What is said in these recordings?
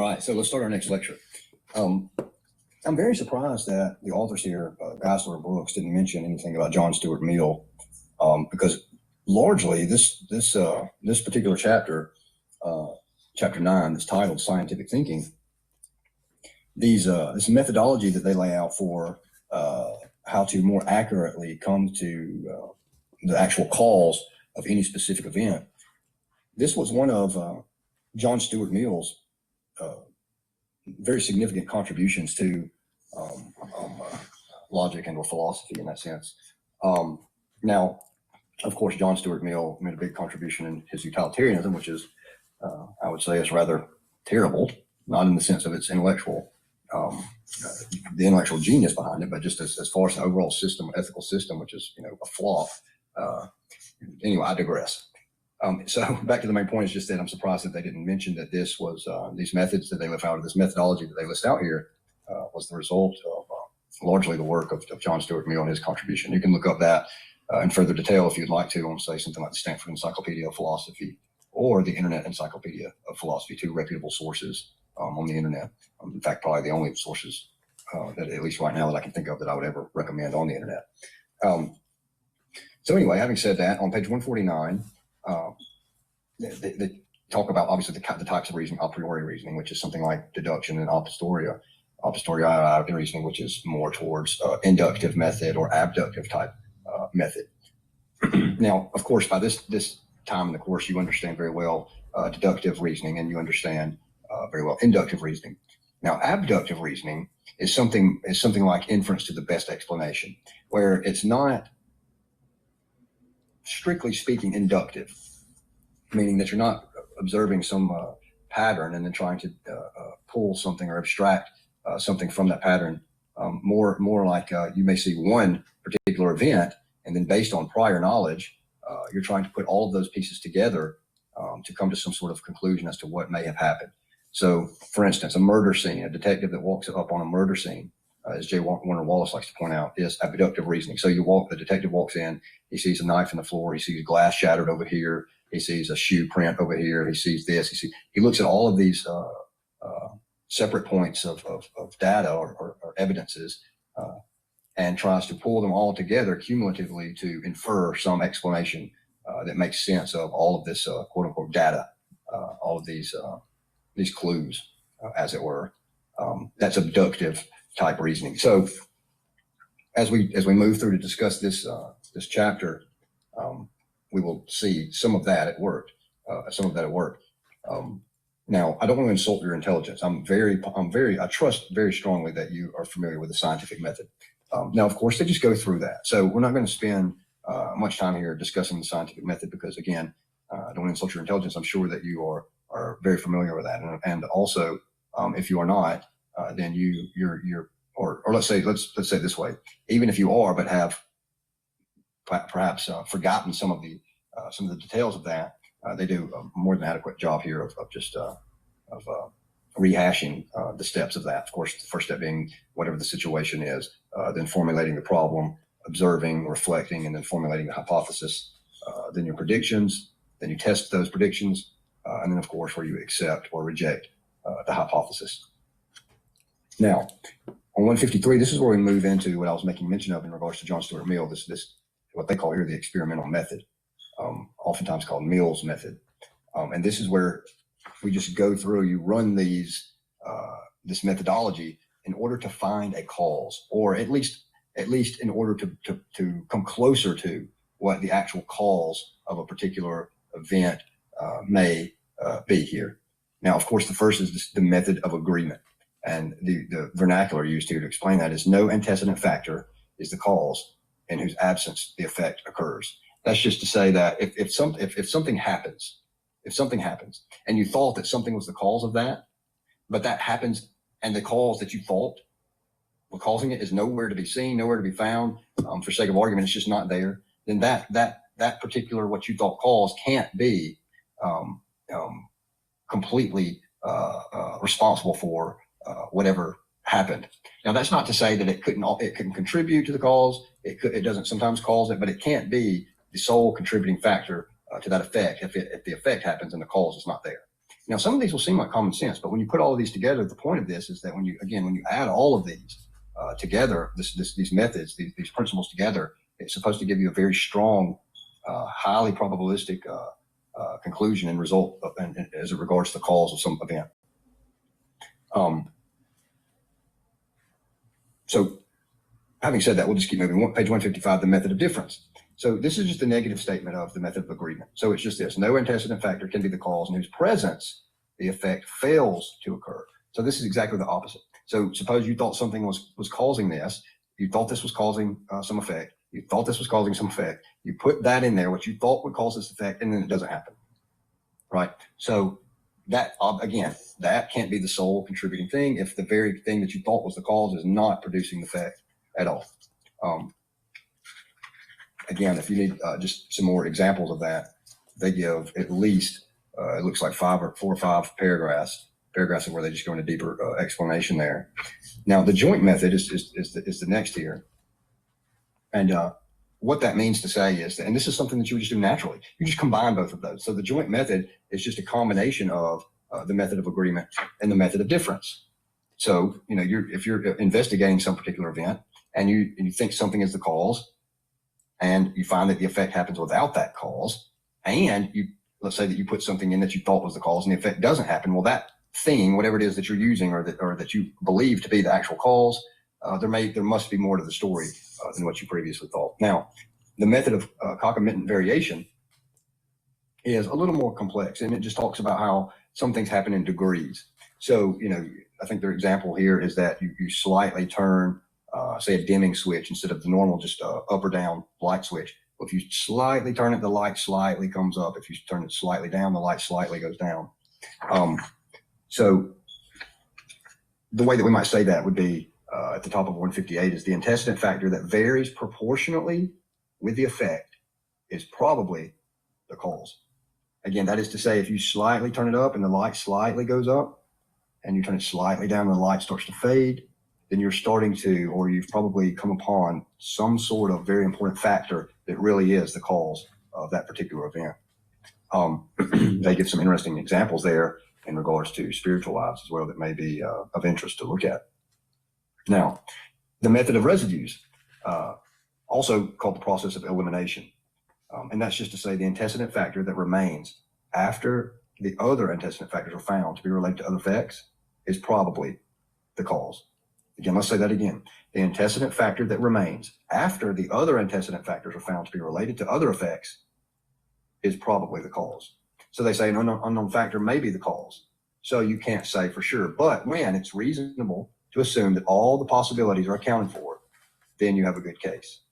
All right, so let's start our next lecture. I'm very surprised that the authors here, Geisler and Brooks, didn't mention anything about John Stuart Mill, because largely this particular chapter, chapter 9, that's titled Scientific Thinking, this methodology that they lay out for how to more accurately come to the actual cause of any specific event. This was one of John Stuart Mill's very significant contributions to logic and or philosophy in that sense. Now, of course, John Stuart Mill made a big contribution in his utilitarianism, which is, I would say, is rather terrible, not in the sense of its intellectual, the intellectual genius behind it, but just as far as the overall system, ethical system, which is, a flaw. Anyway, I digress. So back to the main point is just that I'm surprised that they didn't mention that this was these methods that they left out of this methodology that they list out here was the result of largely the work of John Stuart Mill and his contribution. You can look up that in further detail if you'd like to on, say, something like the Stanford Encyclopedia of Philosophy or the Internet Encyclopedia of Philosophy, two reputable sources on the internet. In fact, probably the only sources that, at least right now, that I can think of that I would ever recommend on the internet. So anyway, having said that, on page 149, they talk about, obviously, the types of reasoning: a priori reasoning, which is something like deduction, and a posteriori reasoning, which is more towards inductive method or abductive type method. Now, of course, by this time in the course, you understand very well deductive reasoning, and you understand very well inductive reasoning. Now, abductive reasoning is something like inference to the best explanation, where it's not, strictly speaking, inductive, meaning that you're not observing some pattern and then trying to pull something or abstract something from that pattern. More like you may see one particular event, and then based on prior knowledge, you're trying to put all of those pieces together to come to some sort of conclusion as to what may have happened. So, for instance, a murder scene, a detective that walks up on a murder scene, as J. Warner Wallace likes to point out, is abductive reasoning. So the detective walks in, he sees a knife in the floor, he sees glass shattered over here, he sees a shoe print over here, he sees this, he looks at all of these separate points of data or evidences and tries to pull them all together cumulatively to infer some explanation that makes sense of all of this quote unquote data, all of these clues, as it were. That's abductive type reasoning. So as we move through to discuss this chapter, we will see some of that at work. Now, I don't want to insult your intelligence. I trust very strongly that you are familiar with the scientific method. Now, of course, they just go through that. So we're not going to spend much time here discussing the scientific method because, again, I don't want to insult your intelligence. I'm sure that you are very familiar with that. And also, if you are not, then or let's say it this way, even if you are, but have perhaps forgotten some of the details of that, they do a more than adequate job here of rehashing the steps of that. Of course, the first step being whatever the situation is, then formulating the problem, observing, reflecting, and then formulating the hypothesis, then your predictions, then you test those predictions, and then, of course, where you accept or reject the hypothesis. Now, on 153, this is where we move into what I was making mention of in regards to John Stuart Mill, this what they call here the experimental method, oftentimes called Mill's method. And this is where we just go through, you run this methodology in order to find a cause, or at least in order to come closer to what the actual cause of a particular event may be here. Now, of course, the first is the method of agreement. And the vernacular used here to explain that is no antecedent factor is the cause in whose absence the effect occurs. That's just to say that if something happens, and you thought that something was the cause of that, but that happens, and the cause that you thought were causing it is nowhere to be seen, nowhere to be found, for sake of argument, it's just not there, then that particular what you thought cause can't be completely responsible for whatever happened. Now, that's not to say that it couldn't contribute to the cause. It doesn't sometimes cause it, but it can't be the sole contributing factor to that effect if the effect happens and the cause is not there. Now, some of these will seem like common sense, but when you put all of these together, the point of this is that when you add all of these together, these methods, these principles together, it's supposed to give you a very strong, highly probabilistic conclusion and result as it regards the cause of some event. So having said that, we'll just keep moving. Page 155, the method of difference. So this is just a negative statement of the method of agreement. So it's just this: no antecedent factor can be the cause in whose presence the effect fails to occur. So this is exactly the opposite. So suppose you thought something was causing this. You thought this was causing some effect. You thought this was causing some effect. You put that in there, what you thought would cause this effect, and then it doesn't happen, right? So that, again, that can't be the sole contributing thing if the very thing that you thought was the cause is not producing the effect at all. Again, if you need just some more examples of that, they give at least, it looks like 4 or 5 paragraphs of where they just go into deeper explanation there. Now, the joint method is the next here. And what that means to say is that, and this is something that you would just do naturally, you just combine both of those. So the joint method is just a combination of the method of agreement and the method of difference. So, if you're investigating some particular event and you think something is the cause, and you find that the effect happens without that cause, and let's say that you put something in that you thought was the cause and the effect doesn't happen, well, that thing, whatever it is that you're using or that you believe to be the actual cause, there must be more to the story than what you previously thought. Now, the method of concomitant variation is a little more complex, and it just talks about how some things happen in degrees. So, I think their example here is that you slightly turn, say, a dimming switch instead of the normal just up or down light switch. Well, if you slightly turn it, the light slightly comes up. If you turn it slightly down, the light slightly goes down. So the way that we might say that would be at the top of 158 is the antecedent factor that varies proportionately with the effect is probably the cause. Again, that is to say, if you slightly turn it up and the light slightly goes up, and you turn it slightly down and the light starts to fade, then you're starting to, or you've probably come upon some sort of very important factor that really is the cause of that particular event. They give some interesting examples there in regards to spiritual lives as well that may be of interest to look at. Now, the method of residues, also called the process of elimination. And that's just to say the antecedent factor that remains after the other antecedent factors are found to be related to other effects is probably the cause. Again, let's say that again. The antecedent factor that remains after the other antecedent factors are found to be related to other effects is probably the cause. So they say an unknown factor may be the cause. So you can't say for sure, but when it's reasonable to assume that all the possibilities are accounted for, then you have a good case.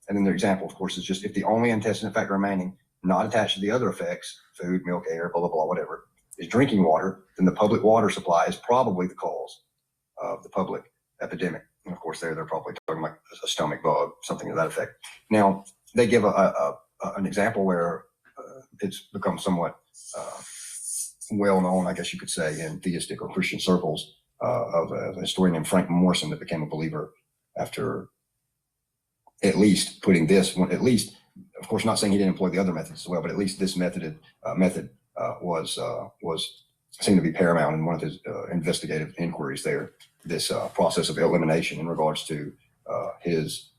And then their example, of course, is just if the only antecedent factor remaining not attached to the other effects, food, milk, air, blah, blah, blah, whatever, is drinking water, then the public water supply is probably the cause of the public epidemic. And of course, they're probably talking about a stomach bug, something to that effect. Now, they give an example where it's become somewhat well known, I guess you could say, in theistic or Christian circles of a historian named Frank Morrison that became a believer after at least putting this one, at least, of course, not saying he didn't employ the other methods as well, but at least this method was seemed to be paramount in one of his investigative inquiries there, this process of elimination in regards to his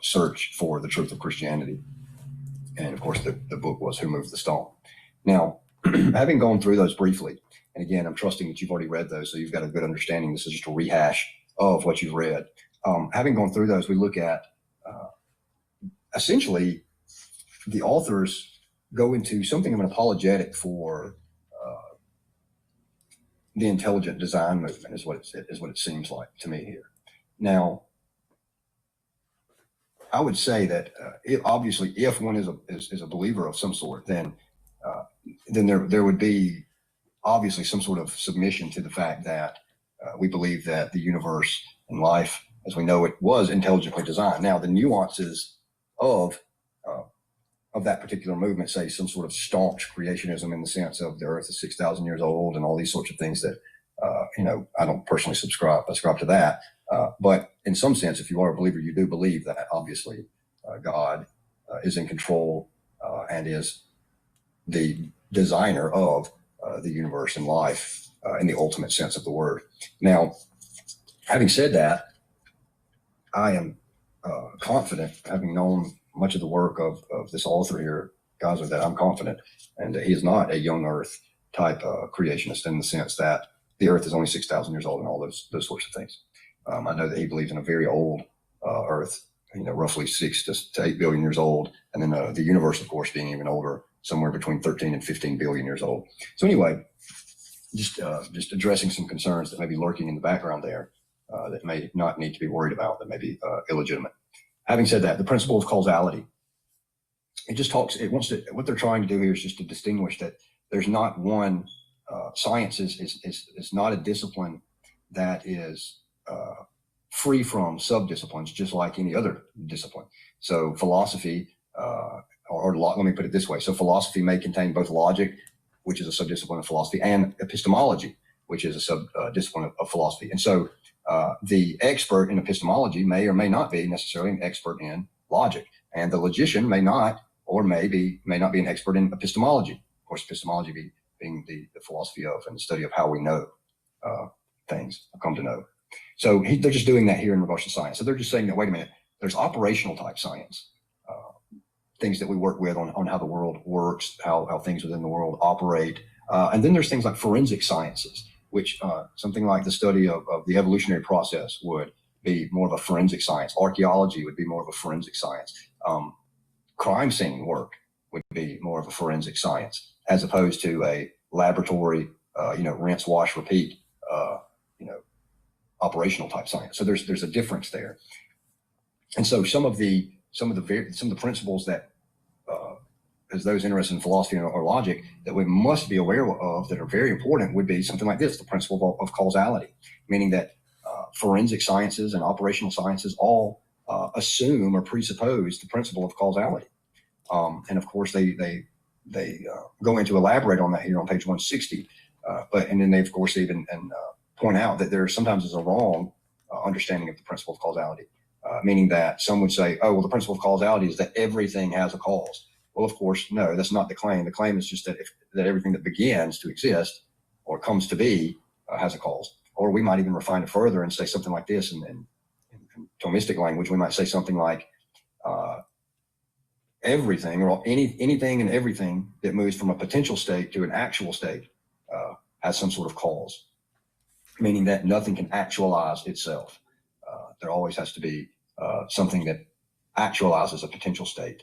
search for the truth of Christianity. And of course, the book was Who Moved the Stone. Now, having gone through those briefly, and again, I'm trusting that you've already read those, so you've got a good understanding. This is just a rehash of what you've read. Having gone through those, we look at essentially the authors go into something of an apologetic for the intelligent design movement is what it seems like to me here. Now, I would say that obviously, if one is a believer of some sort, then there would be obviously some sort of submission to the fact that we believe that the universe and life, as we know it, was intelligently designed. Now, the nuances of that particular movement, say some sort of staunch creationism in the sense of the Earth is 6,000 years old and all these sorts of things that I don't personally subscribe to that. But in some sense, if you are a believer, you do believe that obviously God is in control and is the designer of the universe and life in the ultimate sense of the word. Now, having said that, I am confident, having known much of the work of this author here, Geyser, that I'm confident, and he is not a young Earth type creationist in the sense that the Earth is only 6,000 years old and all those sorts of things. I know that he believes in a very old Earth, roughly 6 to 8 billion years old, and then the universe, of course, being even older, somewhere between 13 and 15 billion years old. So anyway, just addressing some concerns that may be lurking in the background there that may not need to be worried about, that may be illegitimate. Having said that, the principle of causality, what they're trying to do here is just to distinguish that there's not one, science is not a discipline that is free from sub-disciplines, just like any other discipline. So philosophy, let me put it this way. So philosophy may contain both logic, which is a sub-discipline of philosophy, and epistemology, which is a sub-discipline of philosophy. And so the expert in epistemology may or may not be necessarily an expert in logic, and the logician may not be an expert in epistemology. Of course, epistemology being the philosophy of and the study of how we know things, come to know. So they're just doing that here in regards to science. So they're just saying that, wait a minute, there's operational type science, things that we work with on how the world works, how things within the world operate. And then there's things like forensic sciences, which something like the study of the evolutionary process would be more of a forensic science. Archaeology would be more of a forensic science. Crime scene work would be more of a forensic science, as opposed to a laboratory, rinse, wash, repeat, operational type science. So there's a difference there. And so some of the principles that, as those interested in philosophy or logic, that we must be aware of that are very important would be something like this: the principle of causality, meaning that forensic sciences and operational sciences all assume or presuppose the principle of causality. And of course, they go into elaborate on that here on page 160. And then they, of course, even point out that there sometimes is a wrong understanding of the principle of causality, meaning that some would say, oh, well, the principle of causality is that everything has a cause. Well, of course, no, that's not the claim. The claim is just that everything that begins to exist or comes to be has a cause. Or we might even refine it further and say something like this in Thomistic language. We might say something like everything or anything and everything that moves from a potential state to an actual state has some sort of cause, meaning that nothing can actualize itself. There always has to be something that actualizes a potential state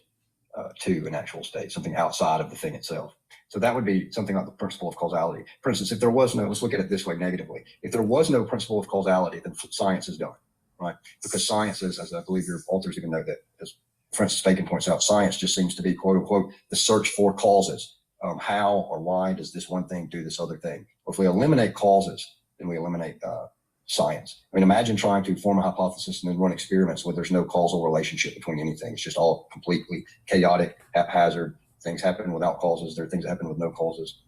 to an actual state, something outside of the thing itself. So that would be something like the principle of causality. For instance, if there was no, let's look at it this way negatively. If there was no principle of causality, then science is done, right? Because science is, as I believe your authors even know that, as Francis Bacon points out, science just seems to be, quote unquote, the search for causes. How or why does this one thing do this other thing? Well, if we eliminate causes, then we eliminate science. I mean, imagine trying to form a hypothesis and then run experiments where there's no causal relationship between anything. It's just all completely chaotic, haphazard. Things happen without causes. There are things that happen with no causes.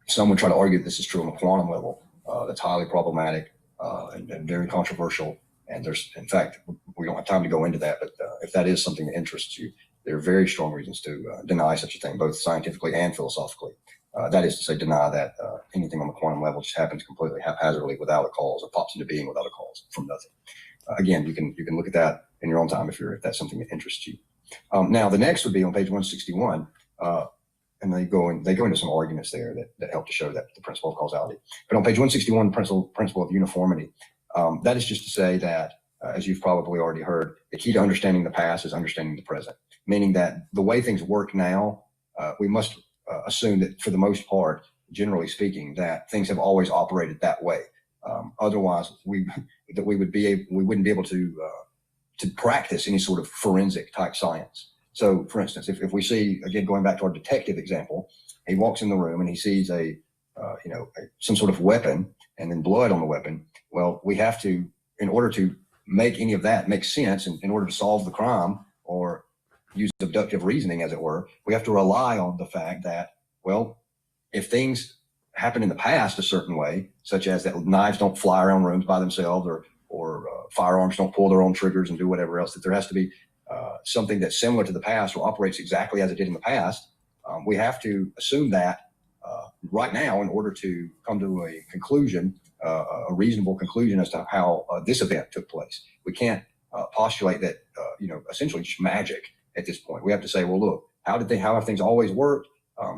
Some would try to argue that this is true on a quantum level. That's highly problematic and very controversial. And there's, in fact, we don't have time to go into that, but if that is something that interests you, there are very strong reasons to deny such a thing, both scientifically and philosophically. That is to say, deny that anything on the quantum level just happens completely haphazardly without a cause, or pops into being without a cause from nothing. Again, you can look at that in your own time if that's something that interests you. Now, the next would be on page 161, and they go into some arguments there that help to show that the principle of causality. But on page 161, the principle of uniformity, that is just to say that, as you've probably already heard, the key to understanding the past is understanding the present, meaning that the way things work now, we must assume that for the most part, generally speaking, that things have always operated that way. Otherwise, we wouldn't be able to practice any sort of forensic type science. So, for instance, if we see, again, going back to our detective example, he walks in the room and he sees some sort of weapon and then blood on the weapon. Well, we have to, in order to make any of that make sense, in order to solve the crime or use deductive reasoning, as it were, we have to rely on the fact that, well, if things happen in the past a certain way, such as that knives don't fly around rooms by themselves, or firearms don't pull their own triggers and do whatever else, that there has to be something that's similar to the past or operates exactly as it did in the past We have to assume that right now in order to come to a conclusion, a reasonable conclusion as to how this event took place. We can't postulate that, essentially just magic at this point. We have to say, well, look, how have things always worked?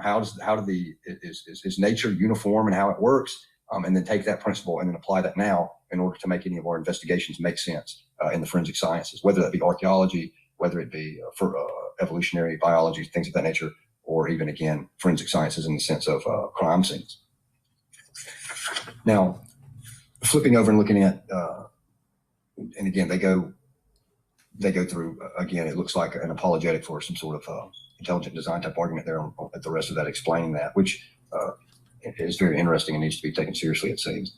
Is nature uniform in how it works? And then take that principle and then apply that now in order to make any of our investigations make sense in the forensic sciences, whether that be archaeology, whether it be for evolutionary biology, things of that nature, or even, again, forensic sciences in the sense of crime scenes. Now, flipping over and looking at, and again, they go through, again, it looks like an apologetic for some sort of intelligent design type argument there at the rest of that, explaining that, which is very interesting and needs to be taken seriously, it seems,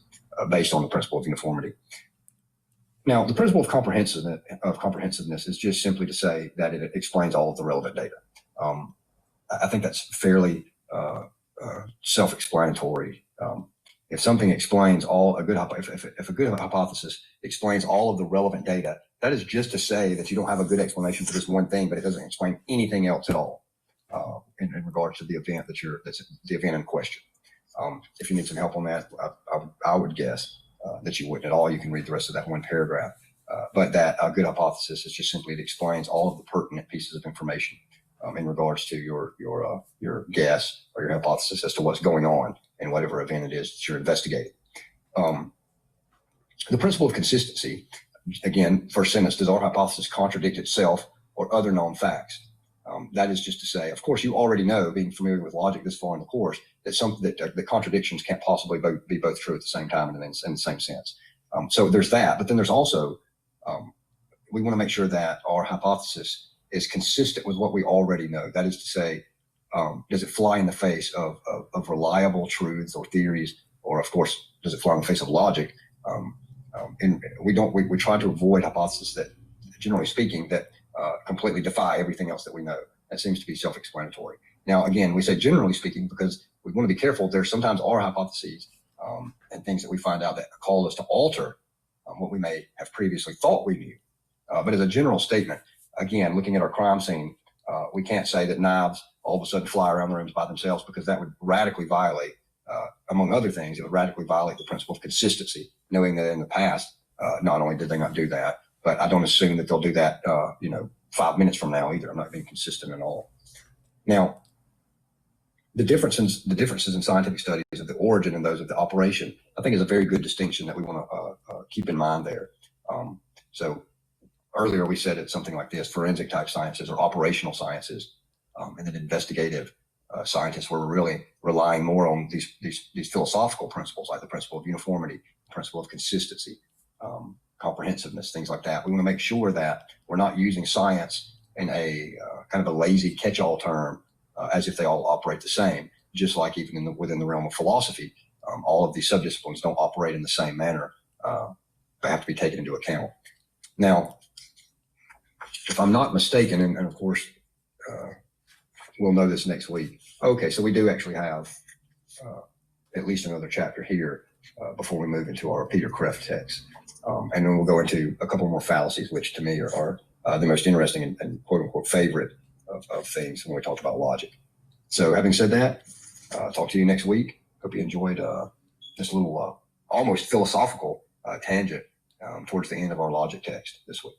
based on the principle of uniformity. Now, the principle of comprehensiveness is just simply to say that it explains all of the relevant data. I think that's fairly self-explanatory. If something explains if a good hypothesis explains all of the relevant data, that is just to say that you don't have a good explanation for this one thing, but it doesn't explain anything else at all in regards to the event that's the event in question. If you need some help on that, I would guess that you wouldn't at all. You can read the rest of that one paragraph. But that a good hypothesis is just simply it explains all of the pertinent pieces of information in regards to your guess or your hypothesis as to what's going on in whatever event it is that you're investigating. The principle of consistency, again, first sentence, does our hypothesis contradict itself or other known facts? That is just to say, of course, you already know, being familiar with logic this far in the course, that the contradictions can't possibly be both true at the same time and in the same sense. So there's that, but then there's also, we want to make sure that our hypothesis is consistent with what we already know. That is to say, does it fly in the face of reliable truths or theories, or of course, does it fly in the face of logic? And we try to avoid hypotheses that, generally speaking, that completely defy everything else that we know. That seems to be self-explanatory. Now, again, we say generally speaking because we want to be careful. There sometimes are hypotheses and things that we find out that call us to alter what we may have previously thought we knew. But as a general statement, again, looking at our crime scene, we can't say that knives all of a sudden fly around the rooms by themselves, because that would radically violate, among other things, it would radically violate the principle of consistency, knowing that in the past, not only did they not do that, but I don't assume that they'll do that, 5 minutes from now either. I'm not being consistent at all. Now, the differences in scientific studies of the origin and those of the operation, I think is a very good distinction that we want to keep in mind there. So earlier we said it's something like this: forensic type sciences or operational sciences, and then investigative scientists, where we're really relying more on these philosophical principles, like the principle of uniformity, the principle of consistency, comprehensiveness, things like that. We want to make sure that we're not using science in a kind of a lazy catch-all term, as if they all operate the same. Just like even within the realm of philosophy, all of these subdisciplines don't operate in the same manner. They have to be taken into account. Now, if I'm not mistaken, and of course, we'll know this next week. Okay, so we do actually have at least another chapter here before we move into our Peter Kreeft text. And then we'll go into a couple more fallacies, which to me are the most interesting and quote unquote favorite of things when we talk about logic. So having said that, talk to you next week. Hope you enjoyed this little almost philosophical tangent towards the end of our logic text this week.